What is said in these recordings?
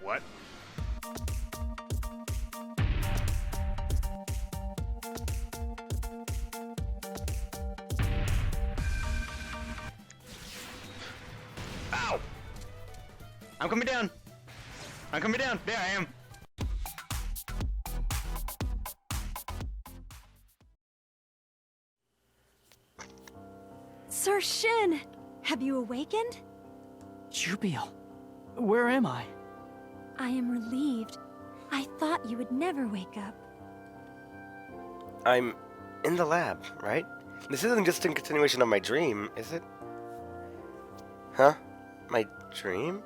What? Ow! I'm coming down! I'm coming down! There I am! Sir Shin! Have you awakened? Jubiel, where am I? I am relieved. I thought you would never wake up. I'm in the lab, right? This isn't just a continuation of my dream, is it? Huh? My dream?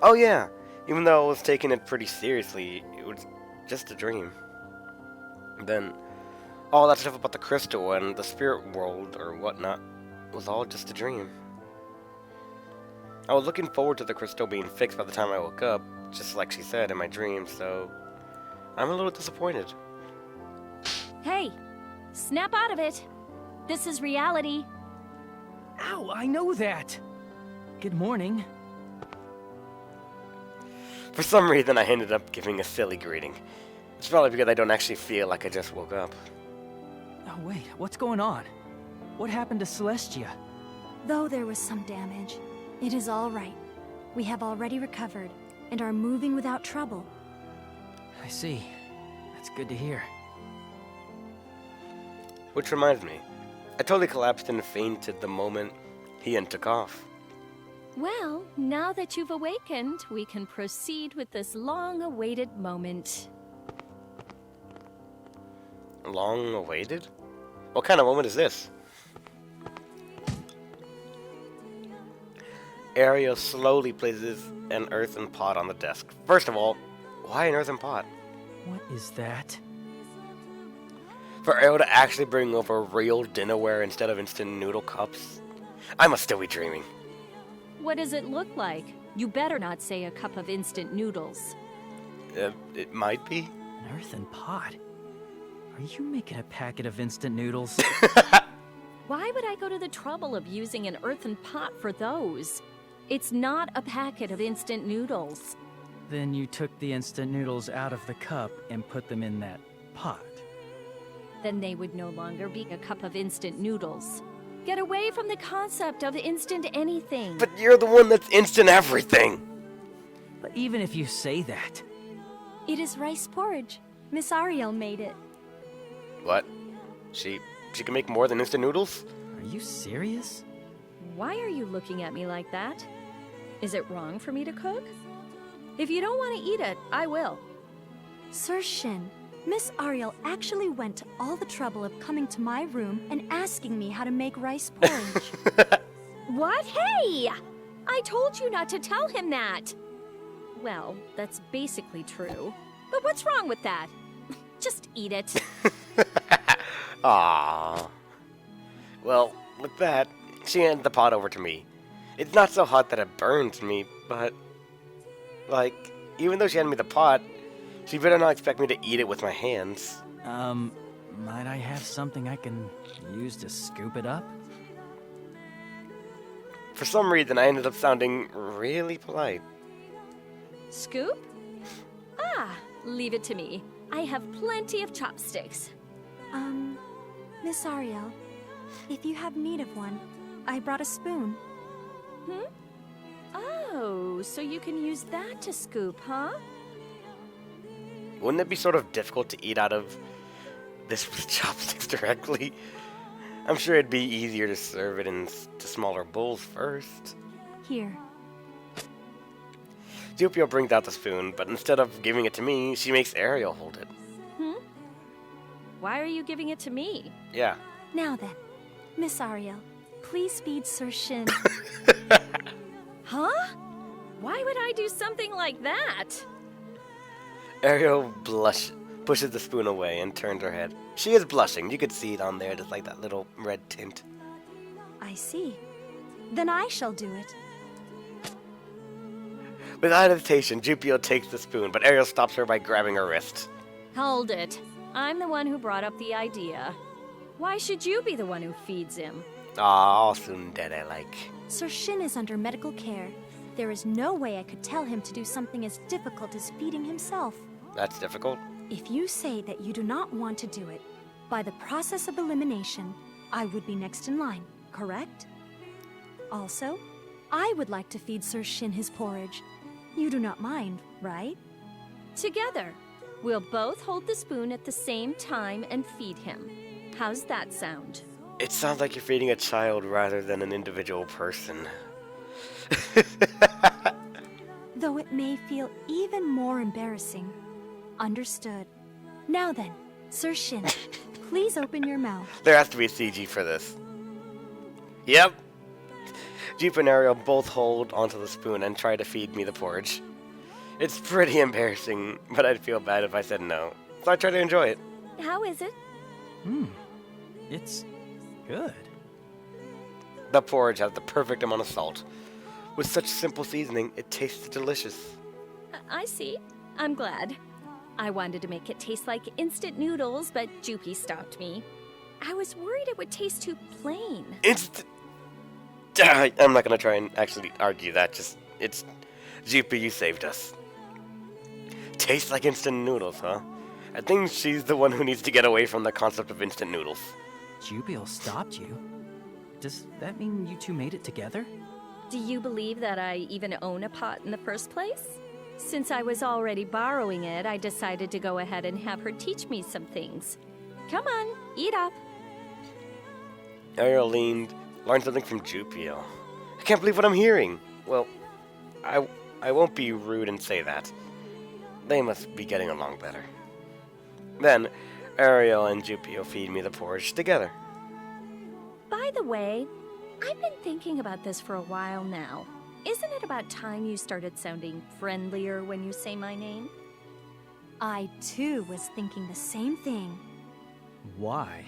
Oh yeah! Even though I was taking it pretty seriously, it was just a dream. Then, all that stuff about the crystal and the spirit world or whatnot was all just a dream. I was looking forward to the crystal being fixed by the time I woke up, just like she said in my dream, so I'm a little disappointed. Hey, snap out of it. This is reality. Ow, I know that. Good morning. For some reason, I ended up giving a silly greeting. It's probably because I don't actually feel like I just woke up. Oh wait, what's going on? What happened to Celestia? Though there was some damage, it is all right. We have already recovered, and are moving without trouble. I see. That's good to hear. Which reminds me, I totally collapsed and fainted the moment Ian took off. Well, now that you've awakened, we can proceed with this long-awaited moment. Long awaited? What kind of moment is this? Ariel slowly places an earthen pot on the desk. First of all, why an earthen pot? What is that? For Ariel to actually bring over real dinnerware instead of instant noodle cups? I must still be dreaming. What does it look like? You better not say a cup of instant noodles. It might be. An earthen pot? Are you making a packet of instant noodles? Why would I go to the trouble of using an earthen pot for those? It's not a packet of instant noodles. Then you took the instant noodles out of the cup and put them in that pot. Then they would no longer be a cup of instant noodles. Get away from the concept of instant anything. But you're the one that's instant everything. But even if you say that... It is rice porridge. Miss Ariel made it. What? She can make more than instant noodles? Are you serious? Why are you looking at me like that? Is it wrong for me to cook? If you don't want to eat it, I will. Sir Shin, Miss Ariel actually went to all the trouble of coming to my room and asking me how to make rice porridge. What? Hey! I told you not to tell him that. Well, that's basically true. But what's wrong with that? Just eat it. Aww. Well, with that, she handed the pot over to me. It's not so hot that it burns me, but... like, even though she handed me the pot, she better not expect me to eat it with my hands. Might I have something I can use to scoop it up? For some reason, I ended up sounding really polite. Scoop? Ah, leave it to me. I have plenty of chopsticks. Miss Ariel, if you have need of one, I brought a spoon. Oh, so you can use that to scoop, huh? Wouldn't it be sort of difficult to eat out of this with chopsticks directly? I'm sure it'd be easier to serve it into smaller bowls first. Here. Jupio brings out the spoon, but instead of giving it to me, she makes Ariel hold it. Why are you giving it to me? Yeah. Now then, Miss Ariel, please feed Sir Shin. Huh? Why would I do something like that? Ariel pushes the spoon away and turns her head. She is blushing. You could see it on there, just like that little red tint. I see. Then I shall do it. Without hesitation, Jupio takes the spoon, but Ariel stops her by grabbing her wrist. Hold it. I'm the one who brought up the idea. Why should you be the one who feeds him? Aw, all tsundere-like. Sir Shin is under medical care. There is no way I could tell him to do something as difficult as feeding himself. That's difficult. If you say that you do not want to do it, by the process of elimination, I would be next in line, correct? Also, I would like to feed Sir Shin his porridge. You do not mind, right? Together, we'll both hold the spoon at the same time and feed him. How's that sound? It sounds like you're feeding a child rather than an individual person. Though it may feel even more embarrassing. Understood. Now then, Sir Shin, please open your mouth. There has to be a CG for this. Yep. Jeep and Ariel both hold onto the spoon and try to feed me the porridge. It's pretty embarrassing, but I'd feel bad if I said no. So I try to enjoy it. How is it? It's good. The porridge has the perfect amount of salt. With such simple seasoning, it tastes delicious. I see. I'm glad. I wanted to make it taste like instant noodles, but Joopy stopped me. I was worried it would taste too plain. I'm not gonna try and actually argue that. It's Jeepy, you saved us. Tastes like instant noodles, huh? I think she's the one who needs to get away from the concept of instant noodles. Jubiel stopped you? Does that mean you two made it together? Do you believe that I even own a pot in the first place? Since I was already borrowing it, I decided to go ahead and have her teach me some things. Come on, eat up. Ariel leaned, learned something from Jupiel. I can't believe what I'm hearing. Well, I won't be rude and say that. They must be getting along better. Then, Ariel and Jupiel feed me the porridge together. By the way, I've been thinking about this for a while now. Isn't it about time you started sounding friendlier when you say my name? I too was thinking the same thing. Why?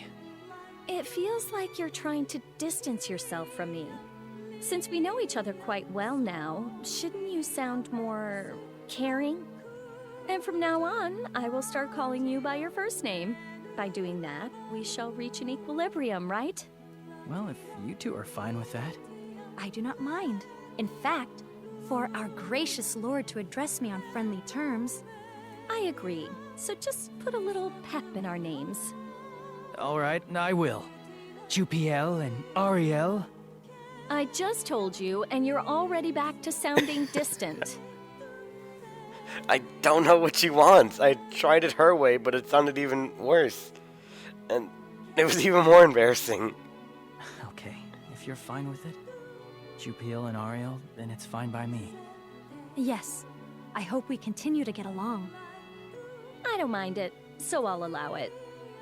It feels like you're trying to distance yourself from me. Since we know each other quite well now, shouldn't you sound more caring? And from now on, I will start calling you by your first name. By doing that, we shall reach an equilibrium, right? Well, if you two are fine with that. I do not mind. In fact, for our gracious Lord to address me on friendly terms. I agree. So just put a little pep in our names. All right, I will. Jupiel and Ariel. I just told you, and you're already back to sounding distant. I don't know what she wants. I tried it her way, but it sounded even worse. And it was even more embarrassing. Okay, if you're fine with it, Jupiel and Ariel, then it's fine by me. Yes, I hope we continue to get along. I don't mind it, so I'll allow it.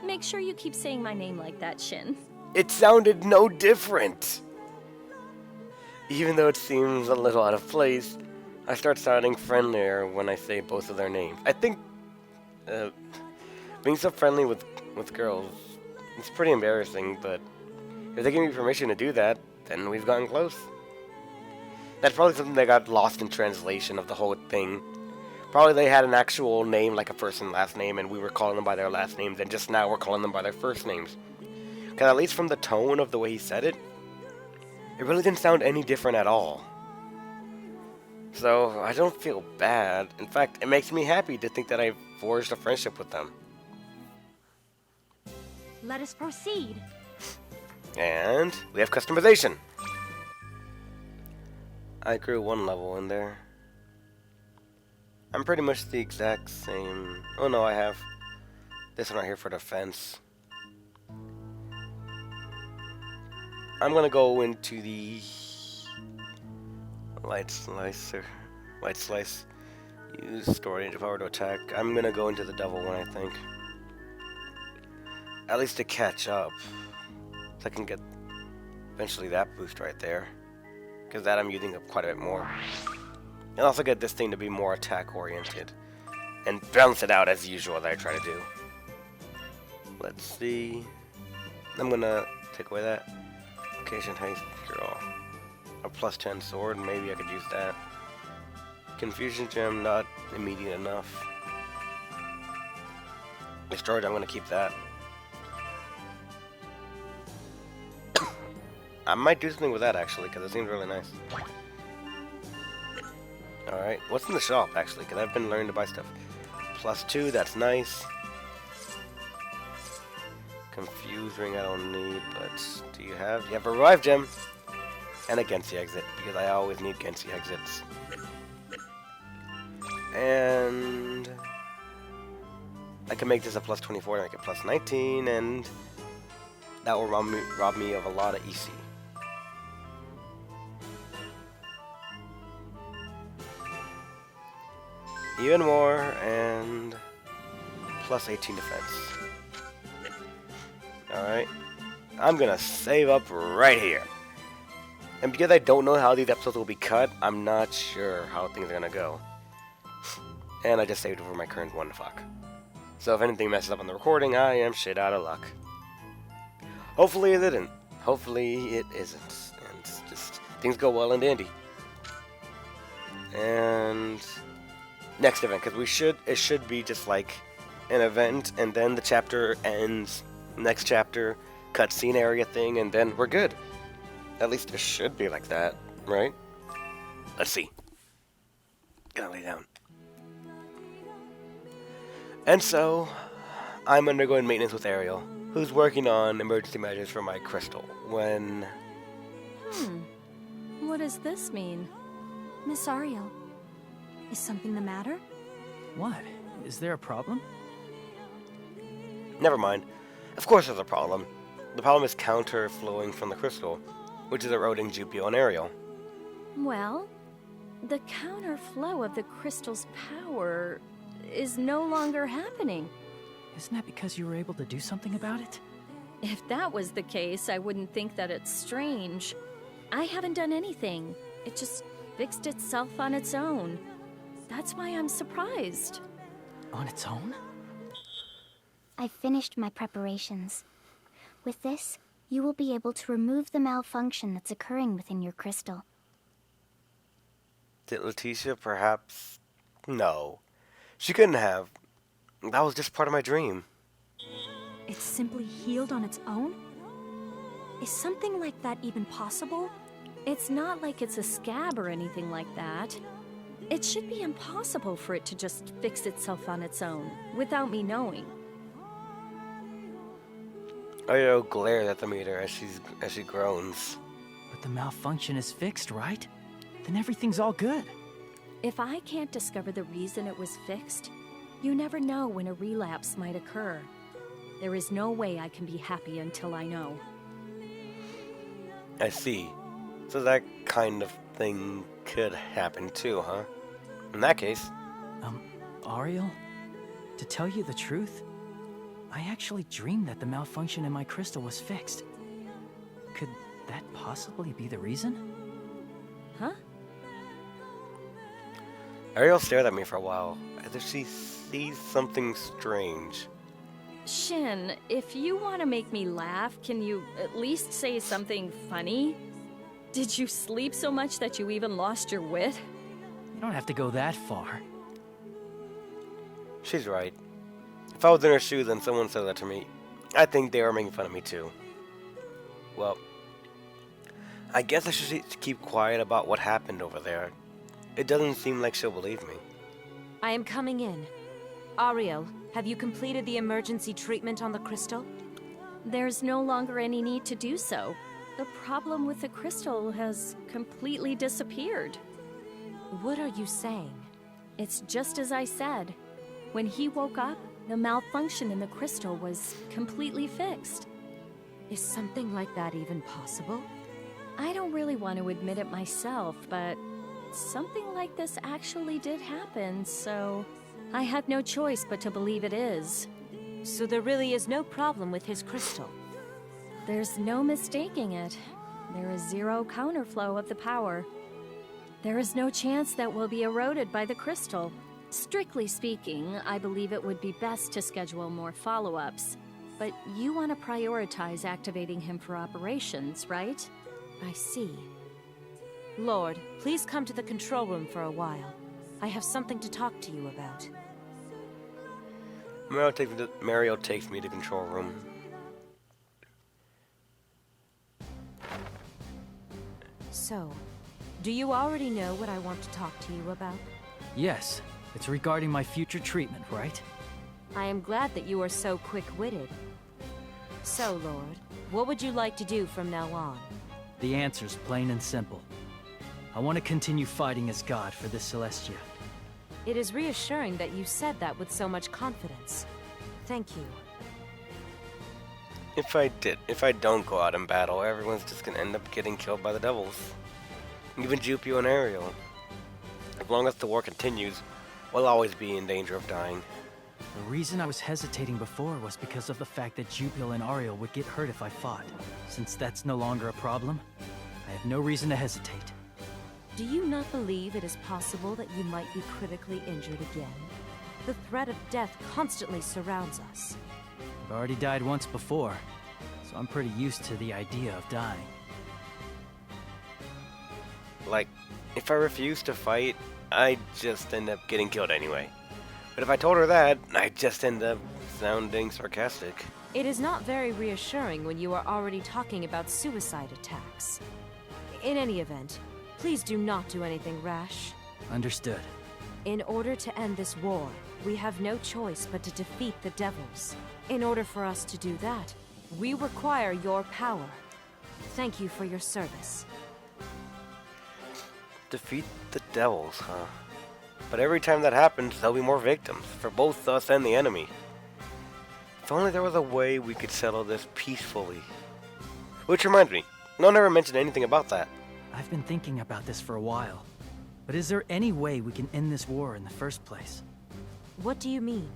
Make sure you keep saying my name like that, Shin. It sounded no different. Even though it seems a little out of place, I start sounding friendlier when I say both of their names. I think being so friendly with girls, it's pretty embarrassing, but if they give me permission to do that, then we've gotten close. That's probably something that got lost in translation of the whole thing. Probably they had an actual name, like a first and last name, and we were calling them by their last names, and just now we're calling them by their first names. Because at least from the tone of the way he said it, it really didn't sound any different at all. So, I don't feel bad. In fact, it makes me happy to think that I forged a friendship with them. Let us proceed. And we have customization. I grew one level in there. I'm pretty much the exact same. Oh no, I have this one right here for defense. I'm gonna go into the light slice. Use story power to attack. I'm gonna go into the devil one, I think. At least to catch up. So I can get eventually that boost right there. Because that I'm using up quite a bit more. And also get this thing to be more attack oriented. And balance it out as usual that I try to do. Let's see. I'm gonna take away that. Occasion haste draw. A plus 10 sword, maybe I could use that. Confusion gem, not immediate enough. Destroyed, I'm gonna keep that. I might do something with that actually, because it seems really nice. Alright, what's in the shop, actually? Because I've been learning to buy stuff. +2, that's nice. Confused ring I don't need, but do you have? You have a revive gem! And a Gensi exit, because I always need Gensi exits. And I can make this a +24 and make it +19, and that will rob me of a lot of EC. Even more, and +18 defense. Alright. I'm gonna save up right here. And because I don't know how these episodes will be cut, I'm not sure how things are gonna go. And I just saved over my current one. Fuck. So if anything messes up on the recording, I am shit out of luck. Hopefully it didn't. Hopefully it isn't. And it's just things go well and dandy. And next event, because it should be just like an event, and then the chapter ends. Next chapter, cutscene area thing, and then we're good. At least it should be like that, right? Let's see. Gonna lay down. And so, I'm undergoing maintenance with Ariel, who's working on emergency measures for my crystal, when... What does this mean? Miss Ariel, is something the matter? What? Is there a problem? Never mind. Of course there's a problem. The problem is counterflowing from the crystal, which is eroding Jupio and Ariel. Well, the counterflow of the crystal's power is no longer happening. Isn't that because you were able to do something about it? If that was the case, I wouldn't think that it's strange. I haven't done anything. It just fixed itself on its own. That's why I'm surprised. On its own? I've finished my preparations. With this, you will be able to remove the malfunction that's occurring within your crystal. Did Leticia perhaps... No. She couldn't have. That was just part of my dream. It's simply healed on its own? Is something like that even possible? It's not like it's a scab or anything like that. It should be impossible for it to just fix itself on its own, without me knowing. Ariel glares at the meter as she groans. But the malfunction is fixed, right? Then everything's all good. If I can't discover the reason it was fixed, you never know when a relapse might occur. There is no way I can be happy until I know. I see. So that kind of thing could happen too, huh? In that case... Ariel? To tell you the truth, I actually dreamed that the malfunction in my crystal was fixed. Could that possibly be the reason? Huh? Ariel stared at me for a while, as if she sees something strange. Shin, if you want to make me laugh, can you at least say something funny? Did you sleep so much that you even lost your wit? You don't have to go that far. She's right. If I was in her shoes and someone said that to me, I think they were making fun of me too. Well, I guess I should keep quiet about what happened over there. It doesn't seem like she'll believe me. I am coming in. Ariel, have you completed the emergency treatment on the crystal? There's no longer any need to do so. The problem with the crystal has completely disappeared. What are you saying? It's just as I said. When he woke up, the malfunction in the crystal was completely fixed. Is something like that even possible? I don't really want to admit it myself, but something like this actually did happen, so I had no choice but to believe it is. So there really is no problem with his crystal? There's no mistaking it. There is zero counterflow of the power. There is no chance that will be eroded by the crystal. Strictly speaking, I believe it would be best to schedule more follow-ups. But you want to prioritize activating him for operations, right? I see. Lord, please come to the control room for a while. I have something to talk to you about. Mario takes me to the control room. So, Do you already know what I want to talk to you about? Yes, it's regarding my future treatment, right? I am glad that you are so quick-witted. So, Lord, what would you like to do from now on? The answer's plain and simple. I want to continue fighting as God for this Celestia. It is reassuring that you said that with so much confidence. Thank you. If I don't go out in battle, everyone's just gonna end up getting killed by the devils. Even Jupio and Ariel. As long as the war continues, we'll always be in danger of dying. The reason I was hesitating before was because of the fact that Jupil and Ariel would get hurt if I fought. Since that's no longer a problem, I have no reason to hesitate. Do you not believe it is possible that you might be critically injured again? The threat of death constantly surrounds us. I've already died once before, so I'm pretty used to the idea of dying. Like, if I refuse to fight, I'd just end up getting killed anyway. But if I told her that, I'd just end up sounding sarcastic. It is not very reassuring when you are already talking about suicide attacks. In any event, please do not do anything rash. Understood. In order to end this war, we have no choice but to defeat the devils. In order for us to do that, we require your power. Thank you for your service. Defeat the devils, huh? But every time that happens, there'll be more victims, for both us and the enemy. If only there was a way we could settle this peacefully. Which reminds me, no one ever mentioned anything about that. I've been thinking about this for a while. But is there any way we can end this war in the first place? What do you mean?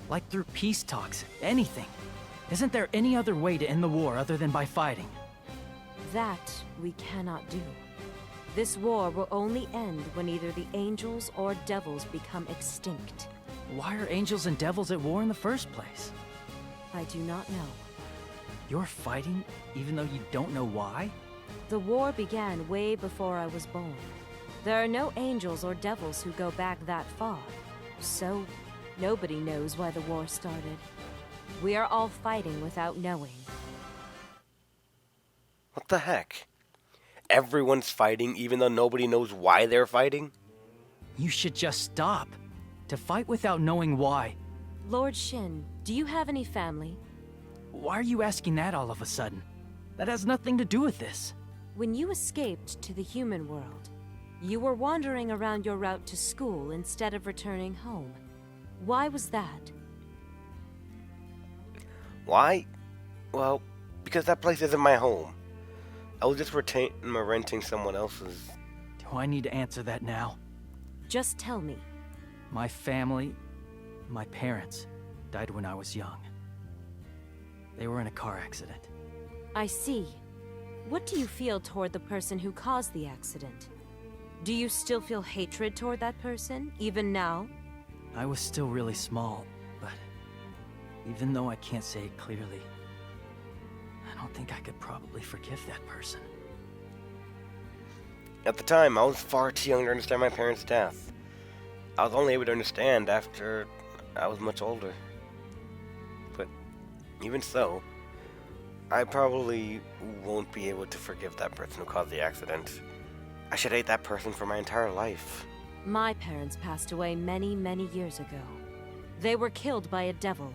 Like through peace talks, anything. Isn't there any other way to end the war other than by fighting? That we cannot do. This war will only end when either the angels or devils become extinct. Why are angels and devils at war in the first place? I do not know. You're fighting even though you don't know why? The war began way before I was born. There are no angels or devils who go back that far. So, nobody knows why the war started. We are all fighting without knowing. What the heck? Everyone's fighting even though nobody knows why they're fighting? You should just stop. To fight without knowing why. Lord Shin, do you have any family? Why are you asking that all of a sudden? That has nothing to do with this. When you escaped to the human world, you were wandering around your route to school instead of returning home. Why was that? Why? Well, because that place isn't my home. I was just renting someone else's. Do I need to answer that now? Just tell me. My family, my parents, died when I was young. They were in a car accident. I see. What do you feel toward the person who caused the accident? Do you still feel hatred toward that person, even now? I was still really small, but even though I can't say it clearly, I don't think I could probably forgive that person. At the time, I was far too young to understand my parents' death. I was only able to understand after I was much older. But even so, I probably won't be able to forgive that person who caused the accident. I should hate that person for my entire life. My parents passed away many, many years ago. They were killed by a devil.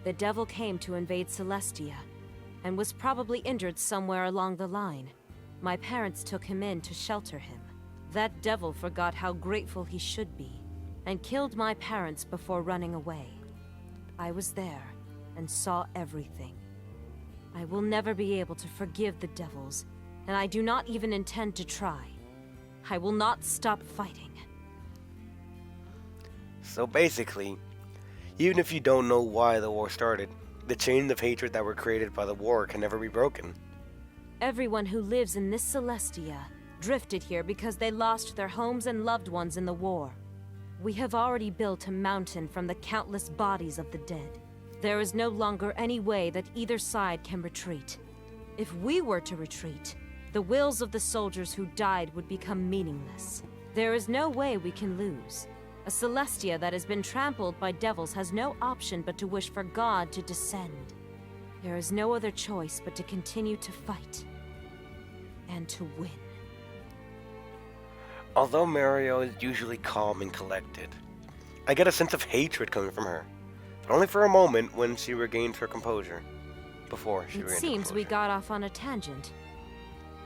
The devil came to invade Celestia, and was probably injured somewhere along the line. My parents took him in to shelter him. That devil forgot how grateful he should be, and killed my parents before running away. I was there, and saw everything. I will never be able to forgive the devils, and I do not even intend to try. I will not stop fighting. So basically, even if you don't know why the war started, the chains of hatred that were created by the war can never be broken. Everyone who lives in this Celestia drifted here because they lost their homes and loved ones in the war. We have already built a mountain from the countless bodies of the dead. There is no longer any way that either side can retreat. If we were to retreat, the wills of the soldiers who died would become meaningless. There is no way we can lose. A Celestia that has been trampled by devils has no option but to wish for God to descend. There is no other choice but to continue to fight. And to win. Although Mario is usually calm and collected, I get a sense of hatred coming from her. But only for a moment when she regains her composure. Before she It regains seems we composure. got off on a tangent.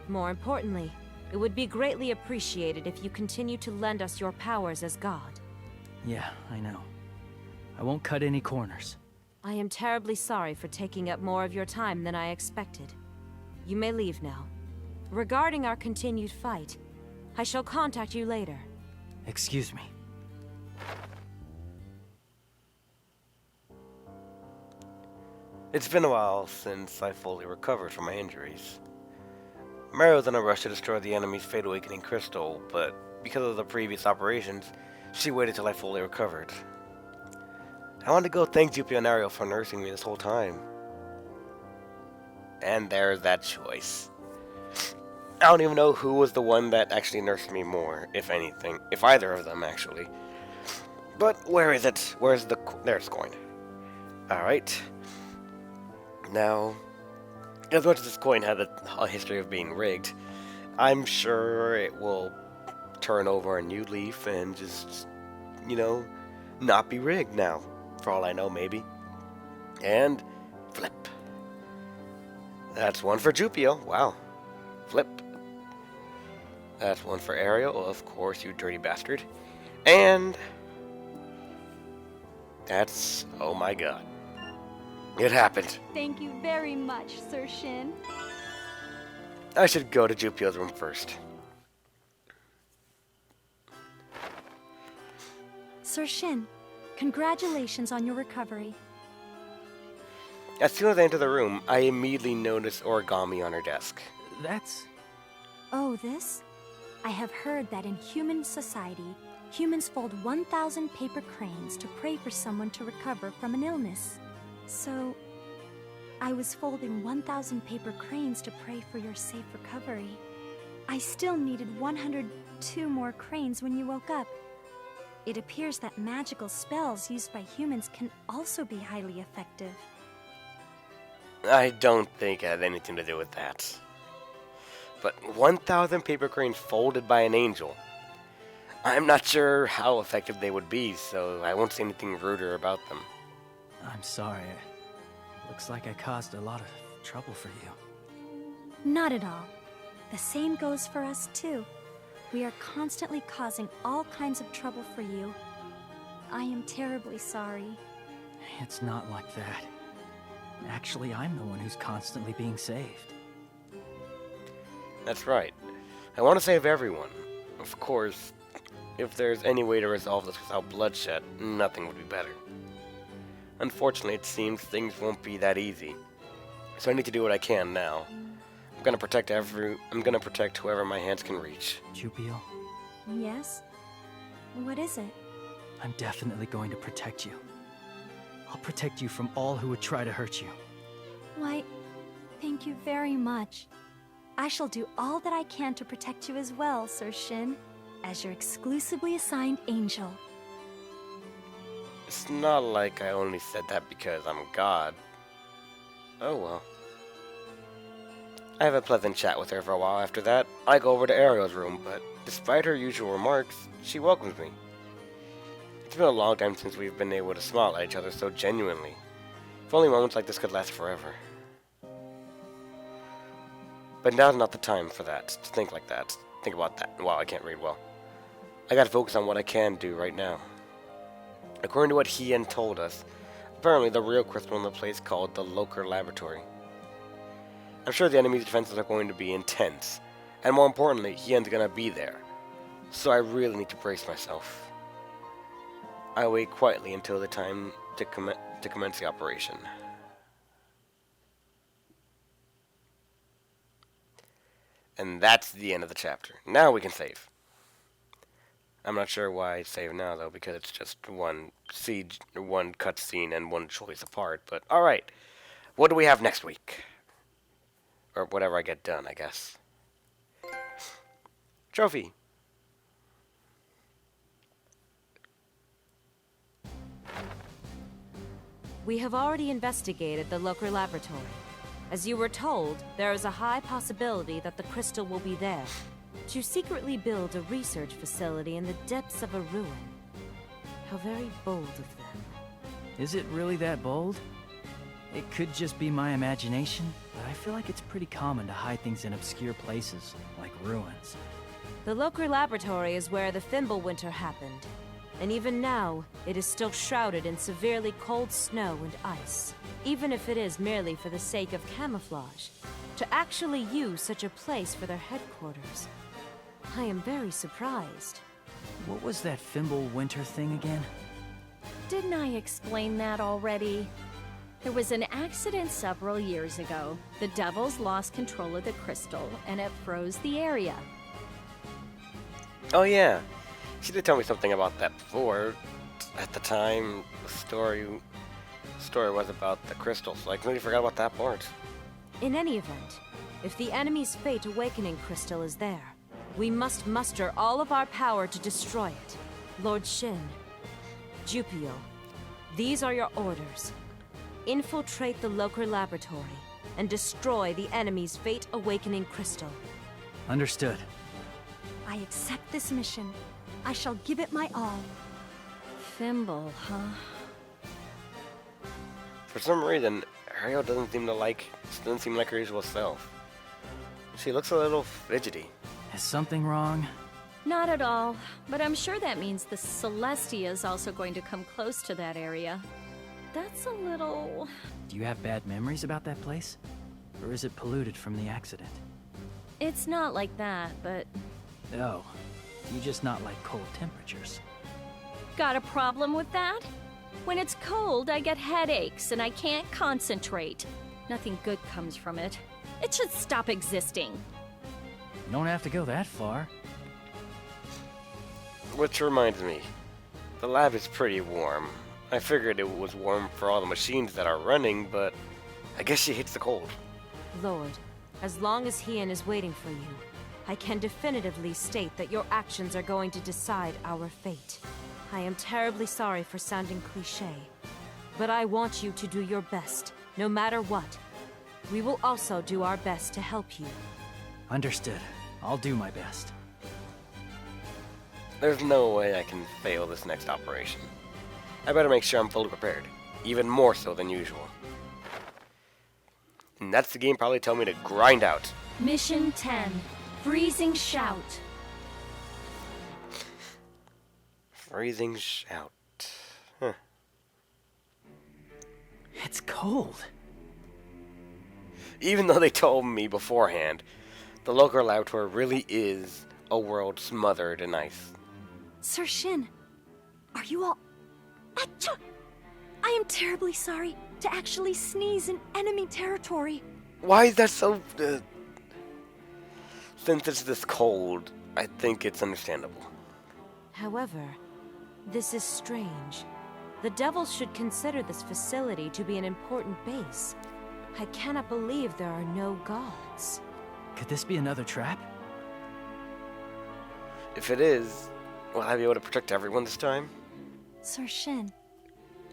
More importantly, it would be greatly appreciated if you continue to lend us your powers as God. Yeah, I know. I won't cut any corners. I am terribly sorry for taking up more of your time than I expected. You may leave now. Regarding our continued fight, I shall contact you later. Excuse me. It's been a while since I fully recovered from my injuries. Mario's in a rush to destroy the enemy's Fate Awakening crystal, but because of the previous operations, she waited till I fully recovered. I wanted to go thank Jupiter and Ariel for nursing me this whole time. And there's that choice. I don't even know who was the one that actually nursed me more, if anything. If either of them, actually. But where is it? Where's the... There's the coin. Alright. Now, as much as this coin had a history of being rigged, I'm sure it will turn over a new leaf and just, you know, not be rigged now. For all I know, maybe. And flip. That's one for Jupio. Wow. Flip. That's one for Ariel. Of course, you dirty bastard. And that's... oh my god. It happened. Thank you very much, Sir Shin. I should go to Jupio's room first. Sir Shin, congratulations on your recovery. As soon as I enter the room, I immediately notice origami on her desk. That's... Oh, this? I have heard that in human society, humans fold 1,000 paper cranes to pray for someone to recover from an illness. So, I was folding 1,000 paper cranes to pray for your safe recovery. I still needed 102 more cranes when you woke up. It appears that magical spells used by humans can also be highly effective. I don't think it had anything to do with that. But 1,000 paper cranes folded by an angel. I'm not sure how effective they would be, so I won't say anything ruder about them. I'm sorry. Looks like I caused a lot of trouble for you. Not at all. The same goes for us too. We are constantly causing all kinds of trouble for you. I am terribly sorry. It's not like that. Actually, I'm the one who's constantly being saved. That's right. I want to save everyone. Of course, if there's any way to resolve this without bloodshed, nothing would be better. Unfortunately, it seems things won't be that easy. So I need to do what I can now. I'm gonna protect whoever my hands can reach. Jupio, Yes? What is it? I'm definitely going to protect you. I'll protect you from all who would try to hurt you. Why, thank you very much. I shall do all that I can to protect you as well, Sir Shin, as your exclusively assigned angel. It's not like I only said that because I'm God. Oh well. I have a pleasant chat with her for a while after that. I go over to Ariel's room, but despite her usual remarks, she welcomes me. It's been a long time since we've been able to smile at each other so genuinely. If only moments like this could last forever. But now's not the time for that, to think like that. Think about that. Wow, I can't read well. I gotta focus on what I can do right now. According to what Hien told us, apparently the real crystal in the place called the Loker Laboratory. I'm sure the enemy's defenses are going to be intense, and more importantly, Hien's gonna be there. So I really need to brace myself. I wait quietly until the time to commence the operation. And that's the end of the chapter. Now we can save. I'm not sure why I save now though, because it's just one cutscene and one choice apart. But all right, what do we have next week? Or whatever I get done, I guess. Trophy. We have already investigated the Loker Laboratory. As you were told, there is a high possibility that the crystal will be there. To secretly build a research facility in the depths of a ruin. How very bold of them. Is it really that bold? It could just be my imagination, but I feel like it's pretty common to hide things in obscure places, like ruins. The Loker Laboratory is where the Fimbulwinter happened. And even now, it is still shrouded in severely cold snow and ice. Even if it is merely for the sake of camouflage. To actually use such a place for their headquarters. I am very surprised. What was that Fimbulwinter thing again? Didn't I explain that already? There was an accident several years ago. The Devils lost control of the crystal, and it froze the area. Oh yeah, she did tell me something about that before. At the time, the story was about the crystal, so I completely forgot about that part. In any event, if the enemy's Fate Awakening crystal is there, we must muster all of our power to destroy it. Lord Shin, Jupio, these are your orders. Infiltrate the Loker Laboratory and destroy the enemy's Fate Awakening crystal. Understood. I accept this mission. I shall give it my all. Fimble, huh? For some reason, Ariel doesn't seem like her usual self. She looks a little fidgety. Is something wrong? Not at all, but I'm sure that means the Celestia is also going to come close to that area. That's a little... Do you have bad memories about that place? Or is it polluted from the accident? It's not like that, but... No. You just not like cold temperatures. Got a problem with that? When it's cold, I get headaches and I can't concentrate. Nothing good comes from it. It should stop existing. You don't have to go that far. Which reminds me, the lab is pretty warm. I figured it was warm for all the machines that are running, but I guess she hates the cold. Lord, as long as Hien is waiting for you, I can definitively state that your actions are going to decide our fate. I am terribly sorry for sounding cliché, but I want you to do your best, no matter what. We will also do our best to help you. Understood. I'll do my best. There's no way I can fail this next operation. I better make sure I'm fully prepared, even more so than usual. And that's the game probably telling me to grind out. Mission 10. Freezing Shout. Freezing Shout. Huh. It's cold. Even though they told me beforehand, the Loker Laboratory really is a world smothered in ice. Sir Shin, are you all... Achoo! I am terribly sorry to actually sneeze in enemy territory. Why is that so... Since it's this cold, I think it's understandable. However, this is strange. The Devils should consider this facility to be an important base. I cannot believe there are no gods. Could this be another trap? If it is, will I be able to protect everyone this time? Sir Shin,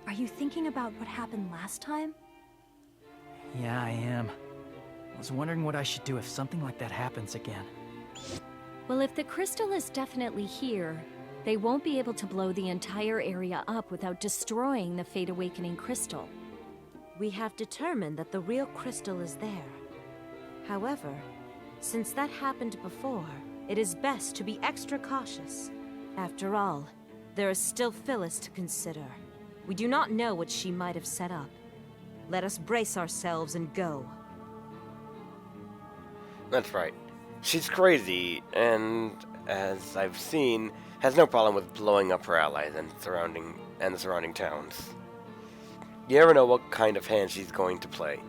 are you thinking about what happened last time? Yeah, I am. I was wondering what I should do if something like that happens again. Well, if the crystal is definitely here, they won't be able to blow the entire area up without destroying the Fate Awakening crystal. We have determined that the real crystal is there. However, since that happened before, it is best to be extra cautious. After all, there is still Phyllis to consider. We do not know what she might have set up. Let us brace ourselves and go. That's right. She's crazy, and as I've seen, has no problem with blowing up her allies and the surrounding towns. You never know what kind of hand she's going to play.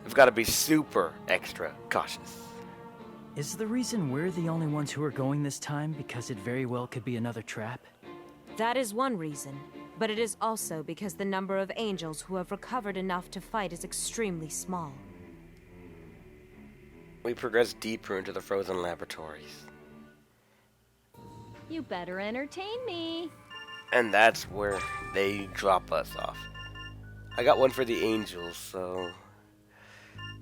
We've got to be super extra cautious. Is the reason we're the only ones who are going this time because it very well could be another trap? That is one reason, but it is also because the number of angels who have recovered enough to fight is extremely small. We progress deeper into the frozen laboratories. You better entertain me. And that's where they drop us off. I got one for the angels, so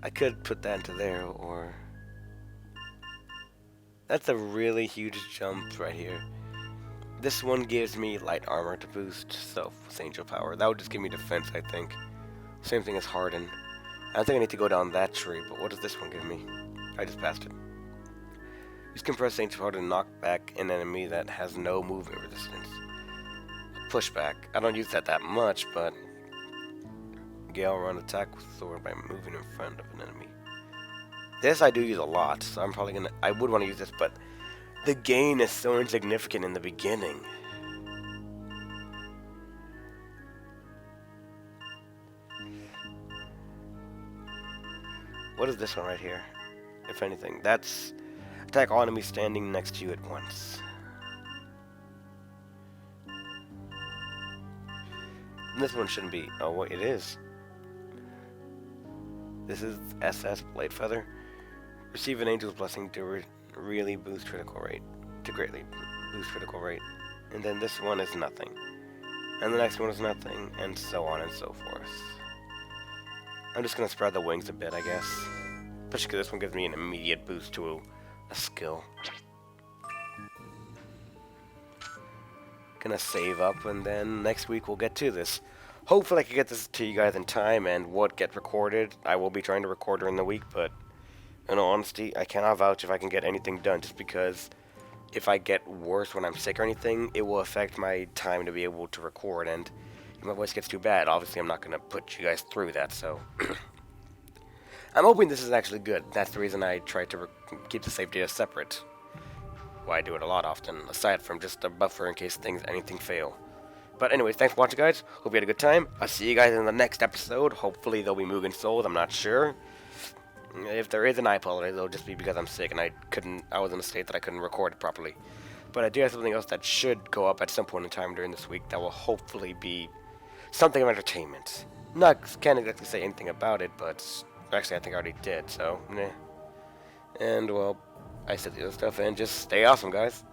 I could put that into there, or... That's a really huge jump right here. This one gives me light armor to boost self with angel power. That would just give me defense, I think. Same thing as harden. I don't think I need to go down that tree, but what does this one give me? I just passed it. Use compressed angel power to knock back an enemy that has no movement resistance. Pushback. I don't use that much, but Gale run attack with sword by moving in front of an enemy. This I do use a lot, so I'm probably gonna. I would want to use this, but the gain is so insignificant in the beginning. What is this one right here? If anything, that's attack all enemies standing next to you at once. And this one shouldn't be. Oh, wait, it is. This is SS Blade Feather. Receive an angel's blessing to really boost critical rate. To greatly boost critical rate. And then this one is nothing. And the next one is nothing. And so on and so forth. I'm just going to spread the wings a bit, I guess. Especially because this one gives me an immediate boost to a skill. Gonna save up, and then next week we'll get to this. Hopefully I can get this to you guys in time, and what get recorded. I will be trying to record during the week, but in all honesty, I cannot vouch if I can get anything done, just because if I get worse when I'm sick or anything, it will affect my time to be able to record, and if my voice gets too bad, obviously I'm not going to put you guys through that, so I'm hoping this is actually good. That's the reason I try to keep the save data separate. Why I do it a lot often, aside from just a buffer in case anything fail. But anyways, thanks for watching, guys. Hope you had a good time. I'll see you guys in the next episode. Hopefully there'll be Mugen Souls, I'm not sure. If there is an I apologize, it'll just be because I'm sick and I was in a state that I couldn't record it properly. But I do have something else that should go up at some point in time during this week that will hopefully be something of entertainment. Can't exactly say anything about it, but actually I think I already did, so meh. And well, I said the other stuff, and just stay awesome, guys.